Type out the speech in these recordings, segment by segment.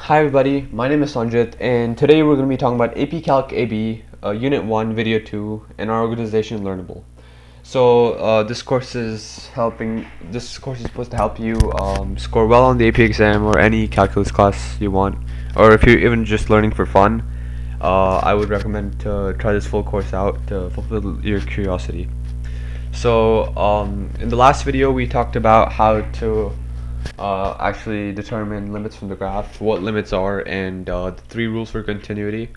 Hi everybody, my name is Sanjit and today we're going to be talking about AP Calc AB, Unit 1, Video 2, and our organization Learnable. So this course is supposed to help you score well on the AP exam or any calculus class you want, or if you're even just learning for fun, I would recommend to try this full course out to fulfill your curiosity. So in the last video we talked about how to actually determine limits from the graph, what limits are, and the 3 rules for continuity.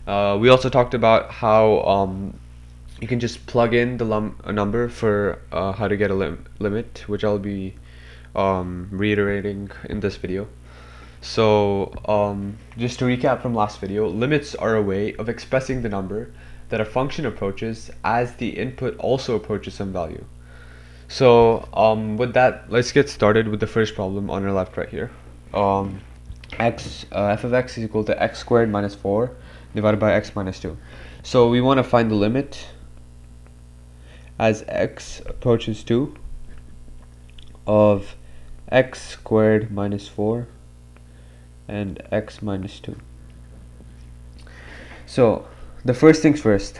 We also talked about how you can just plug in a number for how to get a limit, which I'll be reiterating in this video. So just to recap from last video, limits are a way of expressing the number that a function approaches as the input also approaches some value. So with that, let's get started with the first problem on our left right here. F of x is equal to x squared minus 4 divided by x minus 2. So we want to find the limit as x approaches 2 of x squared minus 4 and x minus 2. So the first things first,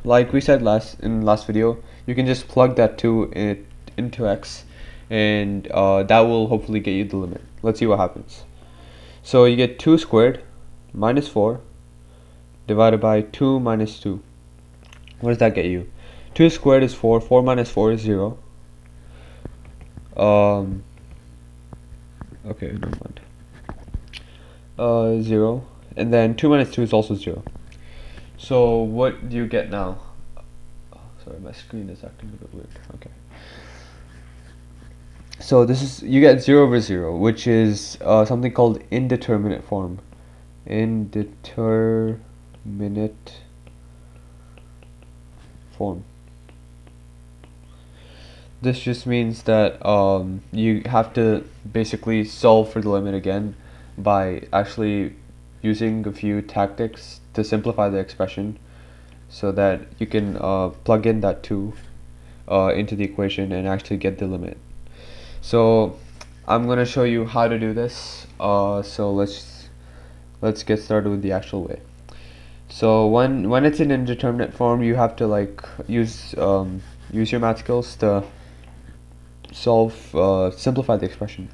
like we said in last video, you can just plug that 2 into x, and that will hopefully get you the limit. Let's see what happens. So you get 2 squared minus 4 divided by 2 minus 2. What does that get you? 2 squared is 4, 4 minus 4 is 0. Okay, never mind. 0, and then 2 minus 2 is also 0. So what do you get now? Sorry, my screen is acting a bit weird. Okay. So you get 0 over 0, which is something called indeterminate form. Indeterminate form. This just means that you have to basically solve for the limit again by actually using a few tactics to simplify the expression, so that you can plug in that 2 into the equation and actually get the limit. So I'm going to show you how to do this. So let's get started with the actual way. So when it's in indeterminate form, you have to use your math skills to simplify the expression.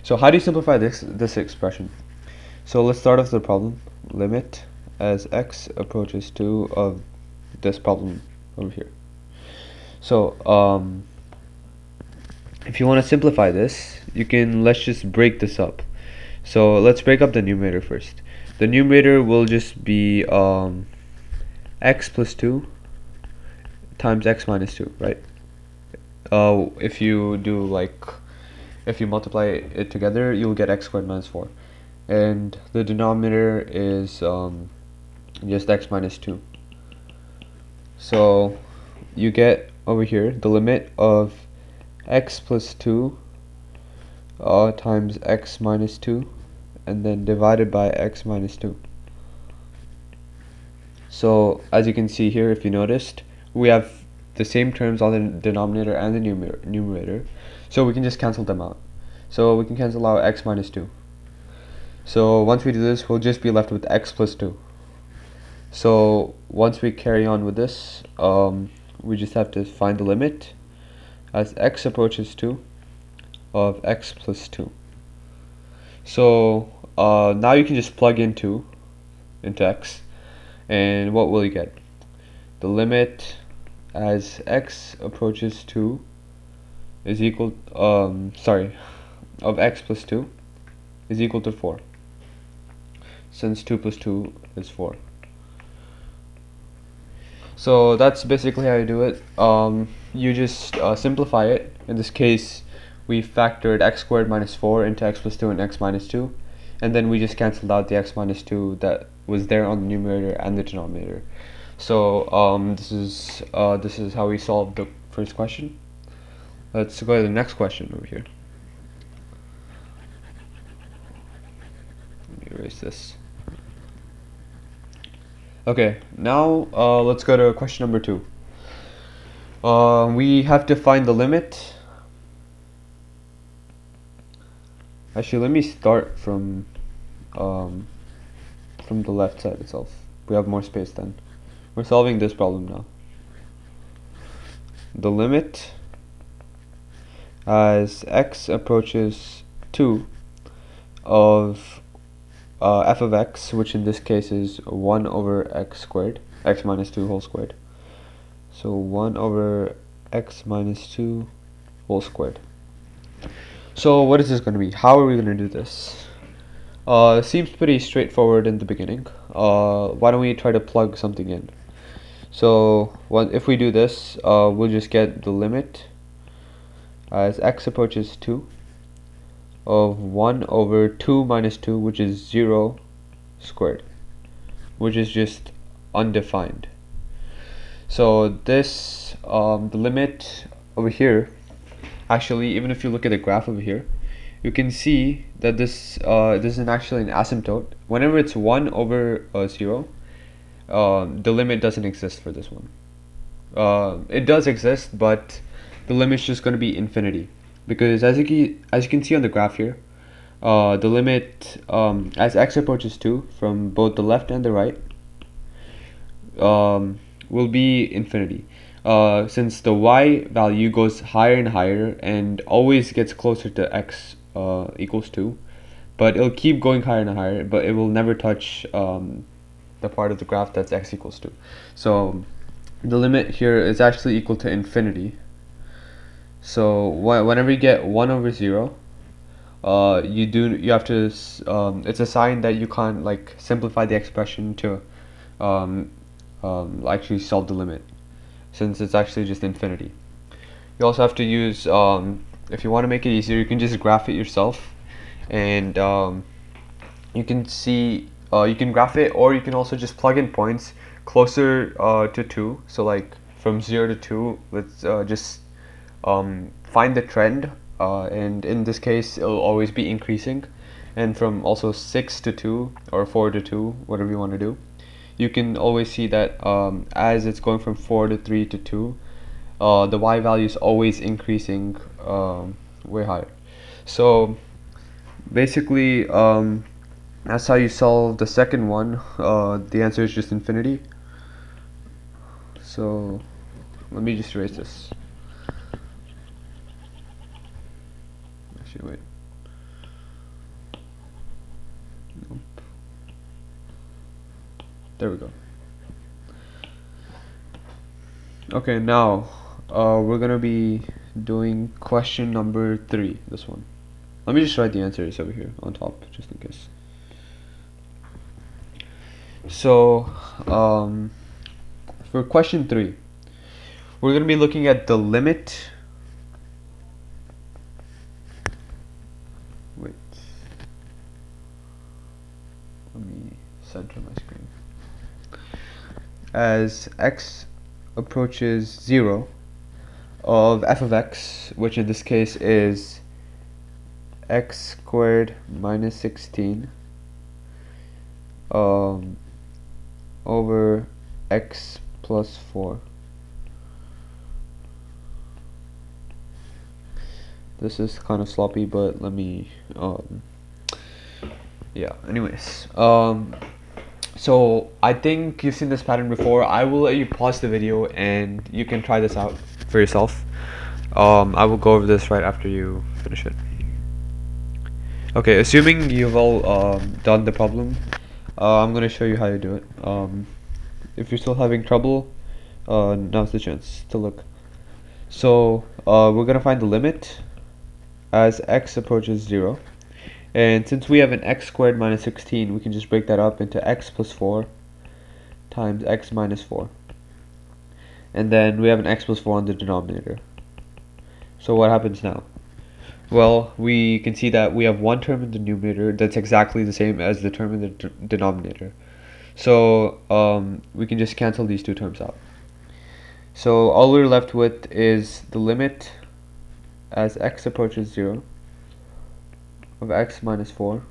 So how do you simplify this expression? So let's start off the problem. Limit as x approaches 2 of this problem over here. So if you want to simplify this, let's just break this up. So let's break up the numerator first. The numerator will just be x plus 2 times x minus 2, right? If you multiply it together, you'll get x squared minus 4. And the denominator is just x minus 2. So you get over here the limit of x plus 2 times x minus 2, and then divided by x minus 2. So as you can see here, if you noticed, we have the same terms on the denominator and the numerator, so we can just cancel them out. So we can cancel out x minus 2. So once we do this, we'll just be left with x plus 2. So once we carry on with this, we just have to find the limit as x approaches 2 of x plus 2. So now you can just plug in 2 into x, and what will you get? The limit as x approaches 2 is equal of x plus 2 is equal to 4, since 2 plus 2 is 4. So that's basically how you do it. You just simplify it. In this case, we factored x squared minus 4 into x plus 2 and x minus 2, and then we just cancelled out the x minus 2 that was there on the numerator and the denominator. So this is how we solved the first question. Let's go to the next question over here. Let me erase this. Okay, now let's go to question number 2. We have to find the limit. Actually, let me start from from the left side itself. We have more space then. We're solving this problem now. The limit as x approaches 2 of f of x, which in this case is 1 over x squared, x minus 2 whole squared. So 1 over x minus 2 whole squared. So what is this going to be? How are we going to do this? It seems pretty straightforward in the beginning. Why don't we try to plug something in? So if we do this, we'll just get the limit as x approaches 2 of 1 over 2 minus 2, which is 0 squared, which is just undefined. So this, the limit over here, actually, even if you look at the graph over here, you can see that this isn't actually an asymptote. Whenever it's 1 over 0, the limit doesn't exist for this one. It does exist, but the limit's just going to be infinity, because as you can see on the graph here, the limit as x approaches 2 from both the left and the right will be infinity, since the y value goes higher and higher and always gets closer to x equals 2, but it'll keep going higher and higher, but it will never touch the part of the graph that's x equals 2. So the limit here is actually equal to infinity. So whenever you get 1 over 0, you have to it's a sign that you can't like simplify the expression to actually solve the limit, since it's actually just infinity. You also have to use, if you want to make it easier, you can just graph it yourself, and you can see, you can graph it, or you can also just plug in points closer to 2. So like from 0 to 2, let's just find the trend, and in this case it'll always be increasing, and from also 6 to 2 or 4 to 2, whatever you want to do, you can always see that as it's going from 4 to 3 to 2, the y value is always increasing way higher. So basically, that's how you solve the second one. The answer is just infinity. So let me just erase this. Actually, wait. Nope. There we go. Okay, now we're gonna be doing question number 3. This one. Let me just write the answers over here on top, just in case. So for question 3, we're gonna be looking at the limit. Wait. Let me center my screen. As x approaches 0 of f of x, which in this case is x squared minus 16 over x plus 4. This is kind of sloppy, but let me yeah, anyways, so I think you've seen this pattern before. I will let you pause the video and you can try this out for yourself. I will go over this right after you finish it. Okay, assuming you've all done the problem, I'm going to show you how to do it. If you're still having trouble, now's the chance to look. So we're going to find the limit as x approaches 0. And since we have an x squared minus 16, we can just break that up into x plus 4 times x minus 4. And then we have an x plus 4 on the denominator. So what happens now? Well, we can see that we have one term in the numerator that's exactly the same as the term in the denominator. So we can just cancel these two terms out. So all we're left with is the limit as x approaches 0 of x minus 4,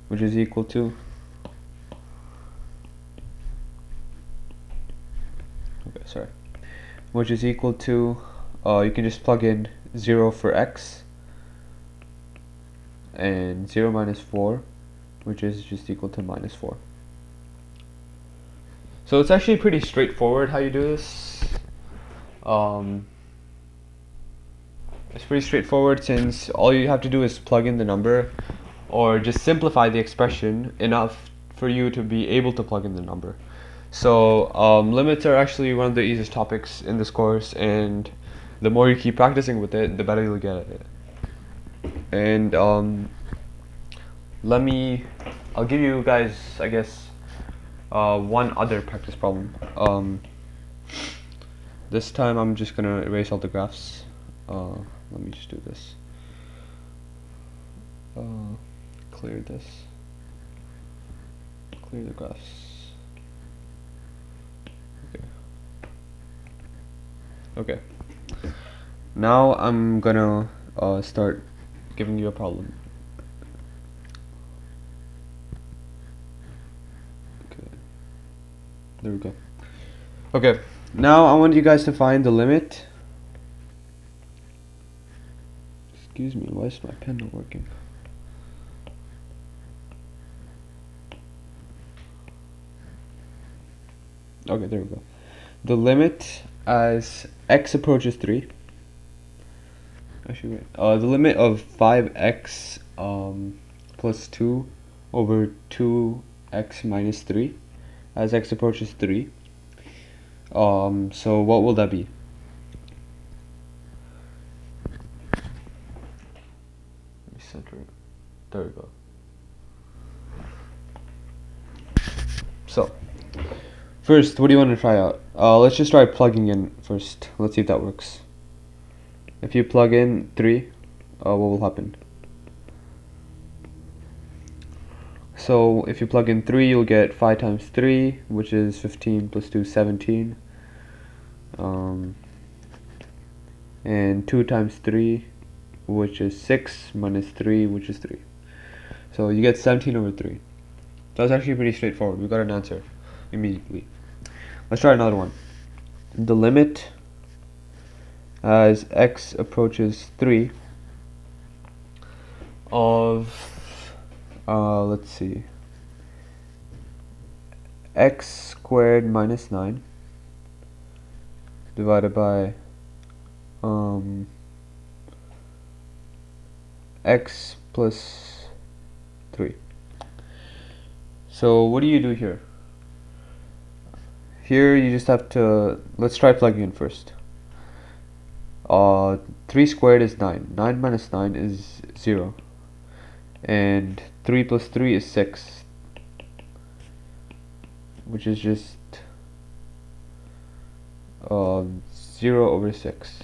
which is equal to which is equal to you can just plug in 0 for x, and 0 minus 4, which is just equal to minus 4. So it's actually pretty straightforward how you do this. It's pretty straightforward since all you have to do is plug in the number or just simplify the expression enough for you to be able to plug in the number. So limits are actually one of the easiest topics in this course, and the more you keep practicing with it, the better you'll get at it. And I'll give you guys, I guess, one other practice problem. This time I'm just gonna erase all the graphs. Let me just do this. Clear this. Clear the graphs. Okay. Now I'm gonna start giving you a problem. Okay. There we go. Okay. Now I want you guys to find the limit. Excuse me, why is my pen not working? Okay, there we go. The limit as x approaches 3. Actually, wait. The limit of 5x plus 2 over 2x minus 3 as x approaches 3. So what will that be? Let me center it. There we go. So first, what do you want to try out? Let's just try plugging in first. Let's see if that works. If you plug in 3, what will happen? So if you plug in 3, you'll get 5 times 3, which is 15 plus 2, 17. And 2 times 3, which is 6, minus 3, which is 3. So you get 17 over 3. That's actually pretty straightforward. We got an answer immediately. Let's try another one. The limit as x approaches 3 of let's see, x squared minus 9 divided by x plus 3. So what do you do here? Here you just have to, let's try plugging in first. 3 squared is 9. 9 minus 9 is 0. And 3 plus 3 is 6. Which is just 0 over 6.